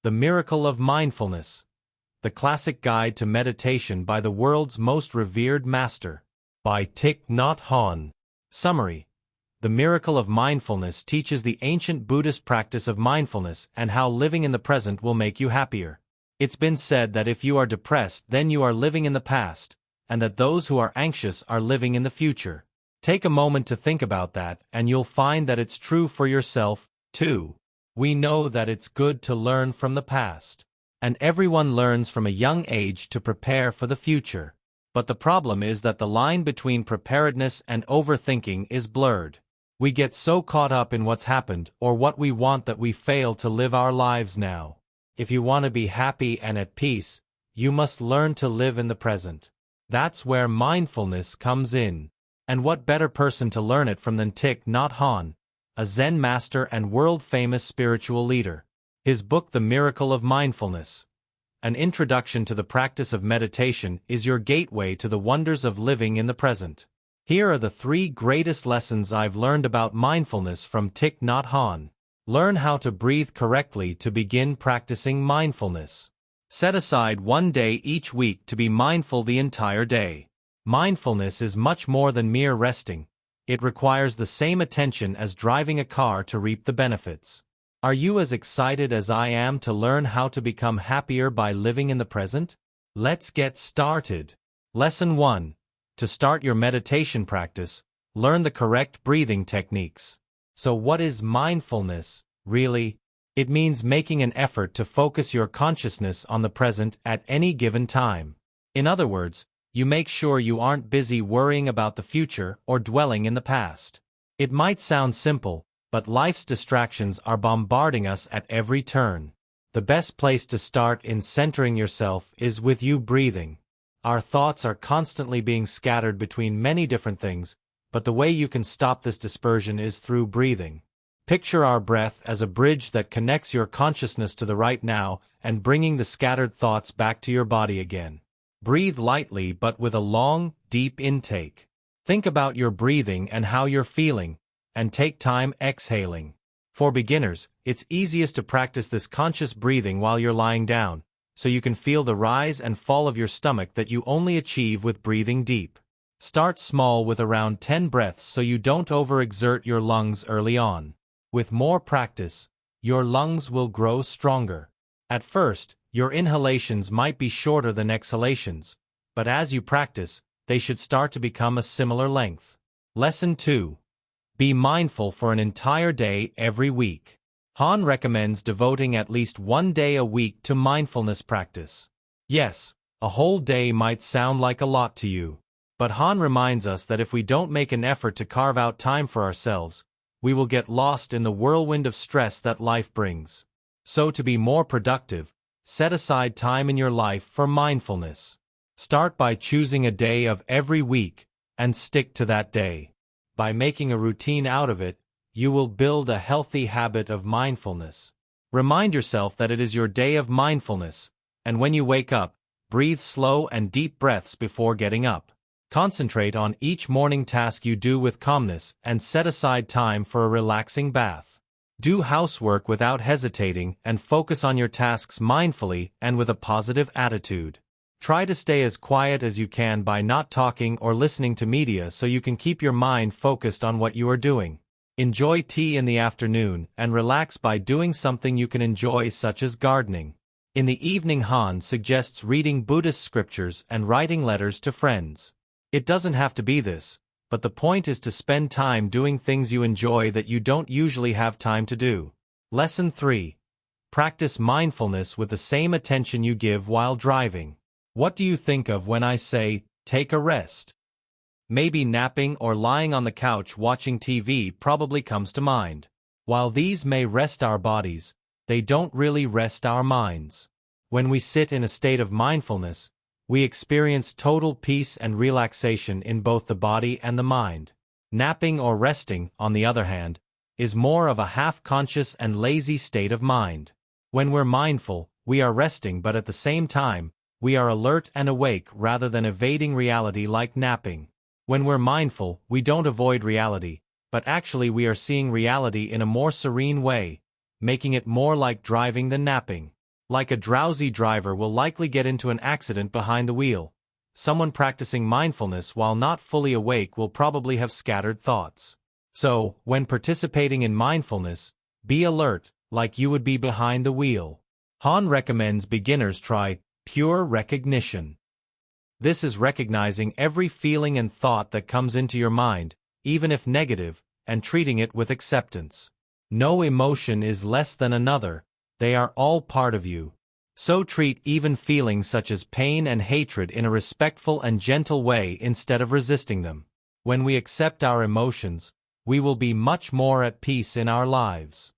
The Miracle of Mindfulness, the classic guide to meditation by the world's most revered master, by Thich Nhat Hanh. Summary: The Miracle of Mindfulness teaches the ancient Buddhist practice of mindfulness and how living in the present will make you happier. It's been said that if you are depressed, then you are living in the past, and that those who are anxious are living in the future. Take a moment to think about that, and you'll find that it's true for yourself, too. We know that it's good to learn from the past, and everyone learns from a young age to prepare for the future. But the problem is that the line between preparedness and overthinking is blurred. We get so caught up in what's happened or what we want that we fail to live our lives now. If you want to be happy and at peace, you must learn to live in the present. That's where mindfulness comes in. And what better person to learn it from than Thich Nhat Hanh, a Zen master and world-famous spiritual leader. His book, The Miracle of Mindfulness, an introduction to the practice of meditation, is your gateway to the wonders of living in the present. Here are the 3 greatest lessons I've learned about mindfulness from Thich Nhat Hanh. Learn how to breathe correctly to begin practicing mindfulness. Set aside 1 day each week to be mindful the entire day. Mindfulness is much more than mere resting. It requires the same attention as driving a car to reap the benefits. Are you as excited as I am to learn how to become happier by living in the present? Let's get started. Lesson 1. To start your meditation practice, learn the correct breathing techniques. So what is mindfulness, really? It means making an effort to focus your consciousness on the present at any given time. In other words, you make sure you aren't busy worrying about the future or dwelling in the past. It might sound simple, but life's distractions are bombarding us at every turn. The best place to start in centering yourself is with you breathing. Our thoughts are constantly being scattered between many different things, but the way you can stop this dispersion is through breathing. Picture our breath as a bridge that connects your consciousness to the right now and bringing the scattered thoughts back to your body again. Breathe lightly but with a long, deep intake. Think about your breathing and how you're feeling, and take time exhaling. For beginners, it's easiest to practice this conscious breathing while you're lying down, so you can feel the rise and fall of your stomach that you only achieve with breathing deep. Start small with around 10 breaths so you don't overexert your lungs early on. With more practice, your lungs will grow stronger. At first, your inhalations might be shorter than exhalations, but as you practice, they should start to become a similar length. Lesson 2. Be mindful for an entire day every week. Hanh recommends devoting at least 1 day a week to mindfulness practice. Yes, a whole day might sound like a lot to you, but Hanh reminds us that if we don't make an effort to carve out time for ourselves, we will get lost in the whirlwind of stress that life brings. So to be more productive, set aside time in your life for mindfulness. Start by choosing a day of every week, and stick to that day. By making a routine out of it, you will build a healthy habit of mindfulness. Remind yourself that it is your day of mindfulness, and when you wake up, breathe slow and deep breaths before getting up. Concentrate on each morning task you do with calmness and set aside time for a relaxing bath. Do housework without hesitating and focus on your tasks mindfully and with a positive attitude. Try to stay as quiet as you can by not talking or listening to media so you can keep your mind focused on what you are doing. Enjoy tea in the afternoon and relax by doing something you can enjoy, such as gardening. In the evening, Hanh suggests reading Buddhist scriptures and writing letters to friends. It doesn't have to be this, but the point is to spend time doing things you enjoy that you don't usually have time to do. Lesson 3. Practice mindfulness with the same attention you give while driving. What do you think of when I say, take a rest? Maybe napping or lying on the couch watching TV probably comes to mind. While these may rest our bodies, they don't really rest our minds. When we sit in a state of mindfulness, we experience total peace and relaxation in both the body and the mind. Napping or resting, on the other hand, is more of a half-conscious and lazy state of mind. When we're mindful, we are resting, but at the same time, we are alert and awake rather than evading reality like napping. When we're mindful, we don't avoid reality, but actually we are seeing reality in a more serene way, making it more like driving than napping. Like a drowsy driver will likely get into an accident behind the wheel. Someone practicing mindfulness while not fully awake will probably have scattered thoughts. So, when participating in mindfulness, be alert, like you would be behind the wheel. Hanh recommends beginners try pure recognition. This is recognizing every feeling and thought that comes into your mind, even if negative, and treating it with acceptance. No emotion is less than another, they are all part of you. So treat even feelings such as pain and hatred in a respectful and gentle way instead of resisting them. When we accept our emotions, we will be much more at peace in our lives.